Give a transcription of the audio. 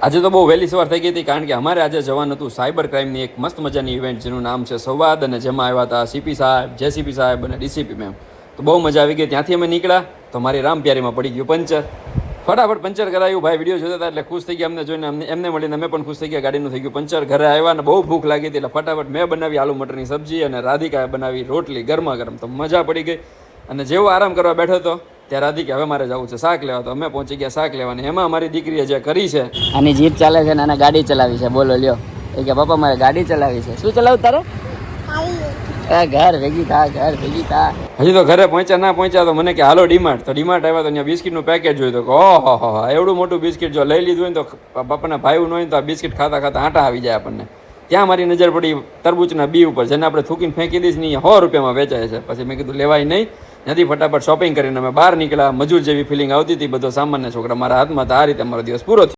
આજે તો બહુ વહેલી સવાર થઈ ગઈ હતી કારણ કે અમારે આજે જવાનું હતું સાયબર ક્રાઇમની એક મસ્ત મજાની ઇવેન્ટ જેનું નામ છે સંવાદ, અને જેમાં આવ્યા હતા સીપી સાહેબ, જેસીપી સાહેબ અને ડીસીપી મેમ. તો બહુ મજા આવી ગઈ. ત્યાંથી અમે નીકળ્યા તો મારી રામપ્યારીમાં પડી ગયું પંચર. ફટાફટ પંચર કરાયું. ભાઈ વિડીયો જોતા હતા એટલે ખુશ થઈ ગયા અમને જોઈને, એમને મળીને અમે પણ ખુશ થઈ ગયા. ગાડીનું થઈ ગયું પંચર. ઘરે આવ્યા અને બહુ ભૂખ લાગી હતી એટલે ફટાફટ મેં બનાવી આલુ મટરની સબ્જી અને રાધિકાએ બનાવી રોટલી ગરમા ગરમ. તો મજા પડી ગઈ. અને જેવો આરામ કરવા બેઠો હતો ત્યારે રાધિકે હવે મારે જવું છે શાક લેવા. તો અમે પહોંચી ગયા શાક લેવાની. એમાં અમારી દીકરીએ જે કરી છે, આની જીપ ચાલે છે ને આને ગાડી ચલાવી છે. બોલો લ્યો. એ કે પપ્પા મારે ગાડી ચલાવી છે. શું ચલાવું તારે? ઘર ભેગી થા, ઘર ભેગી થા. હજી તો ઘરે પહોંચ્યા ના પહોંચ્યા તો મને કે હાલો ડીમાર્ટ. તો ડીમાર્ટ આવ્યા તો અહીંયા બિસ્કિટનું પેકેટ જોયું તો ઓહો એવડું મોટું બિસ્કિટ જો લઈ લીધું હોય ને તો પપ્પાના ભાઈ ન હોય તો આ બિસ્કિટ ખાતા ખાતા આંટા આવી જાય આપણને. ત્યાં મારી નજર પડી તરબૂચના બી ઉપર, જેને આપણે થૂકીને ફેંકી દઈશ ને 100 રૂપિયામાં વેચાય છે. પછી મેં કીધું લેવાય નહીં. ત્યાંથી ફટાફટ શોપિંગ કરીને અમે બહાર નીકળ્યા. મજૂર જેવી ફિલિંગ આવતી હતી. બધો સામાન્ય છોકરા મારા હાથમાં. તો આ રીતે અમારો દિવસ પૂરો થયો.